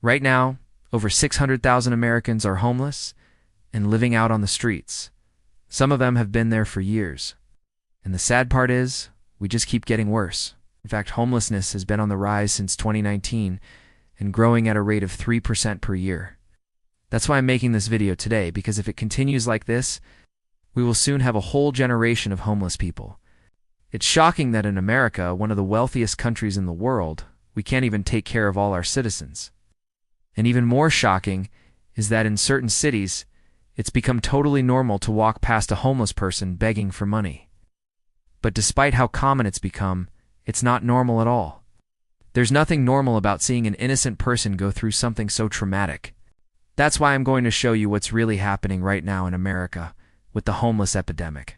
Right now, over 600,000 Americans are homeless and living out on the streets. Some of them have been there for years. And the sad part is, we just keep getting worse. In fact, homelessness has been on the rise since 2019 and growing at a rate of 3% per year. That's why I'm making this video today, because if it continues like this, we will soon have a whole generation of homeless people. It's shocking that in America, one of the wealthiest countries in the world, we can't even take care of all our citizens. And even more shocking is that in certain cities, it's become totally normal to walk past a homeless person begging for money. But despite how common it's become, it's not normal at all. There's nothing normal about seeing an innocent person go through something so traumatic. That's why I'm going to show you what's really happening right now in America with the homeless epidemic.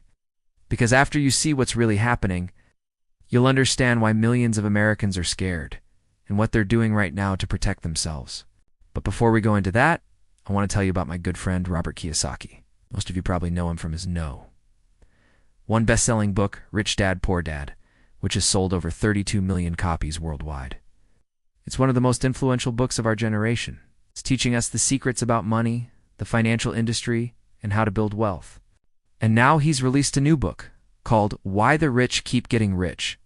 Because after you see what's really happening, you'll understand why millions of Americans are scared and what they're doing right now to protect themselves. But before we go into that, I want to tell you about my good friend Robert Kiyosaki. Most of you probably know him from his one best-selling book, Rich Dad, Poor Dad, which has sold over 32 million copies worldwide. It's one of the most influential books of our generation. It's teaching us the secrets about money, the financial industry, and how to build wealth. And now he's released a new book called Why the Rich Keep Getting Rich,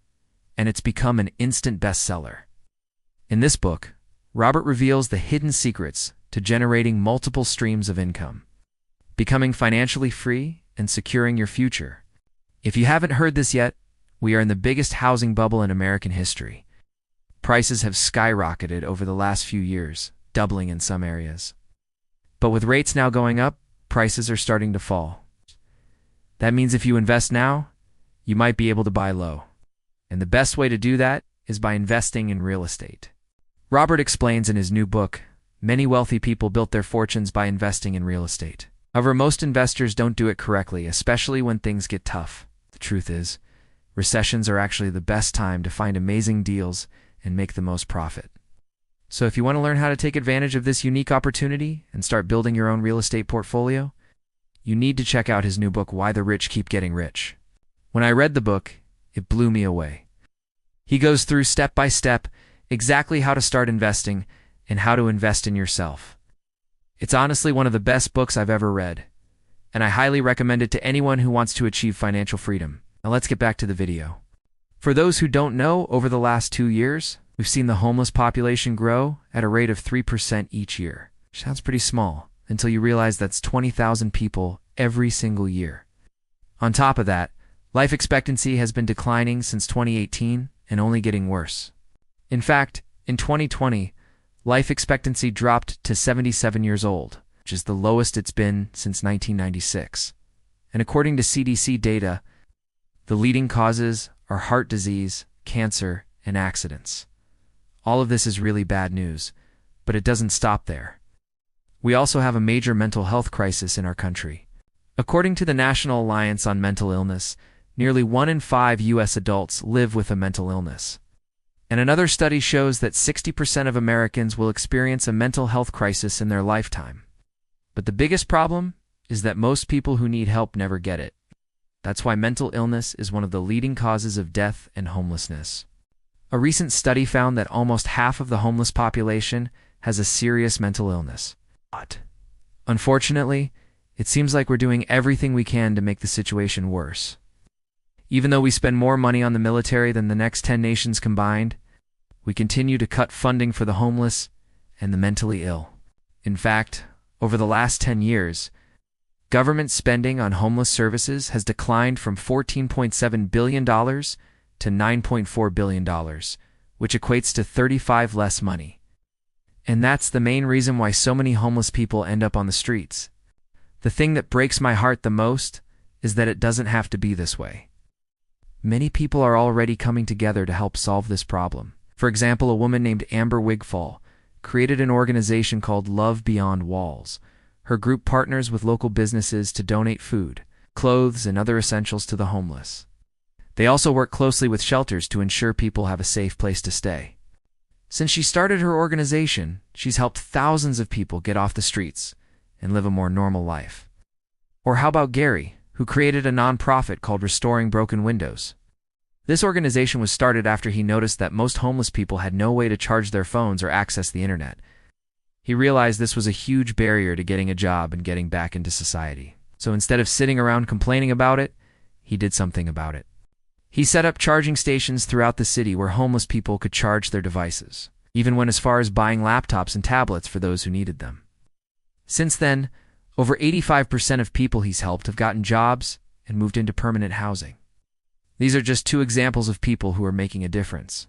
and it's become an instant bestseller. In this book, Robert reveals the hidden secrets to generating multiple streams of income, becoming financially free, and securing your future. If you haven't heard this yet, we are in the biggest housing bubble in American history. Prices have skyrocketed over the last few years, doubling in some areas. But with rates now going up, prices are starting to fall. That means if you invest now, you might be able to buy low. And the best way to do that is by investing in real estate. Robert explains in his new book, many wealthy people built their fortunes by investing in real estate. However, most investors don't do it correctly, especially when things get tough. The truth is, recessions are actually the best time to find amazing deals and make the most profit. So if you want to learn how to take advantage of this unique opportunity and start building your own real estate portfolio, you need to check out his new book, Why the Rich Keep Getting Rich. When I read the book, it blew me away. He goes through step by step exactly how to start investing and how to invest in yourself. It's honestly one of the best books I've ever read, and I highly recommend it to anyone who wants to achieve financial freedom. Now let's get back to the video. For those who don't know, over the last 2 years, we've seen the homeless population grow at a rate of 3% each year. Sounds pretty small, until you realize that's 20,000 people every single year. On top of that, life expectancy has been declining since 2018 and only getting worse. In fact, in 2020, life expectancy dropped to 77 years old, which is the lowest it's been since 1996. And according to CDC data, the leading causes are heart disease, cancer, and accidents. All of this is really bad news, but it doesn't stop there. We also have a major mental health crisis in our country. According to the National Alliance on Mental Illness, nearly 1 in 5 U.S. adults live with a mental illness. And another study shows that 60% of Americans will experience a mental health crisis in their lifetime. But the biggest problem is that most people who need help never get it. That's why mental illness is one of the leading causes of death and homelessness. A recent study found that almost half of the homeless population has a serious mental illness. But unfortunately, it seems like we're doing everything we can to make the situation worse. Even though we spend more money on the military than the next 10 nations combined, we continue to cut funding for the homeless and the mentally ill. In fact, over the last 10 years, government spending on homeless services has declined from $14.7 billion to $9.4 billion, which equates to 35 less money. And that's the main reason why so many homeless people end up on the streets. The thing that breaks my heart the most is that it doesn't have to be this way. Many people are already coming together to help solve this problem. For example, a woman named Amber Wigfall created an organization called Love Beyond Walls. Her group partners with local businesses to donate food, clothes, and other essentials to the homeless. They also work closely with shelters to ensure people have a safe place to stay. Since she started her organization, she's helped thousands of people get off the streets and live a more normal life. Or how about Gary, who created a nonprofit called Restoring Broken Windows? This organization was started after he noticed that most homeless people had no way to charge their phones or access the internet. He realized this was a huge barrier to getting a job and getting back into society. So instead of sitting around complaining about it, he did something about it. He set up charging stations throughout the city where homeless people could charge their devices, even went as far as buying laptops and tablets for those who needed them. Since then, over 85% of people he's helped have gotten jobs and moved into permanent housing. These are just two examples of people who are making a difference,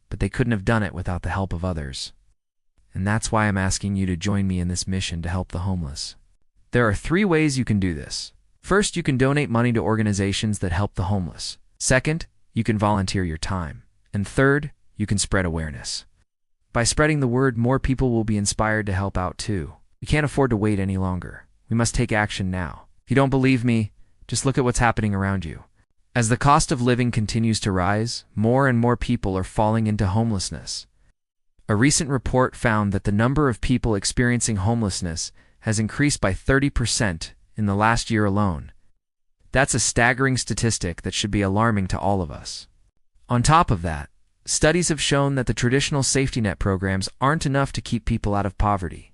but they couldn't have done it without the help of others. And that's why I'm asking you to join me in this mission to help the homeless. There are 3 ways you can do this. First, you can donate money to organizations that help the homeless. Second, you can volunteer your time. And third, you can spread awareness. By spreading the word, more people will be inspired to help out too. We can't afford to wait any longer. We must take action now. If you don't believe me, just look at what's happening around you. As the cost of living continues to rise, more and more people are falling into homelessness. A recent report found that the number of people experiencing homelessness has increased by 30% in the last year alone. That's a staggering statistic that should be alarming to all of us. On top of that, studies have shown that the traditional safety net programs aren't enough to keep people out of poverty.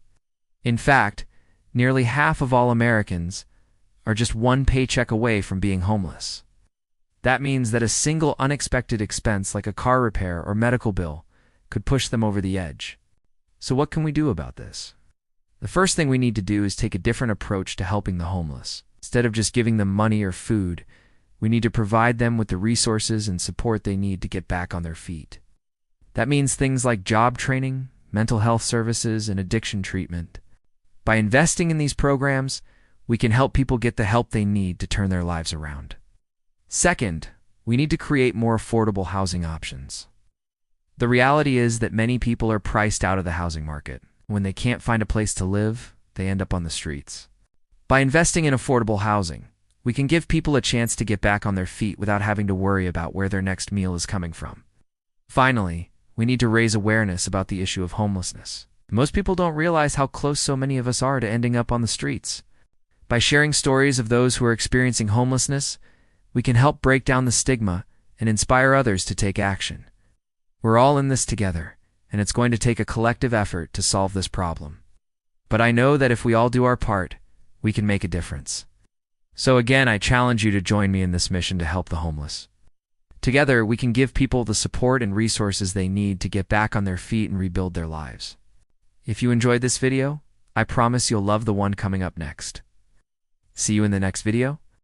In fact, nearly half of all Americans are just one paycheck away from being homeless. That means that a single unexpected expense like a car repair or medical bill could push them over the edge. So what can we do about this? The first thing we need to do is take a different approach to helping the homeless. Instead of just giving them money or food, we need to provide them with the resources and support they need to get back on their feet. That means things like job training, mental health services, and addiction treatment. By investing in these programs, we can help people get the help they need to turn their lives around. Second, we need to create more affordable housing options. The reality is that many people are priced out of the housing market. When they can't find a place to live, they end up on the streets. By investing in affordable housing, we can give people a chance to get back on their feet without having to worry about where their next meal is coming from. Finally, we need to raise awareness about the issue of homelessness. Most people don't realize how close so many of us are to ending up on the streets. By sharing stories of those who are experiencing homelessness, we can help break down the stigma and inspire others to take action. We're all in this together, and it's going to take a collective effort to solve this problem. But I know that if we all do our part, we can make a difference. So again, I challenge you to join me in this mission to help the homeless. Together, we can give people the support and resources they need to get back on their feet and rebuild their lives. If you enjoyed this video, I promise you'll love the one coming up next. See you in the next video.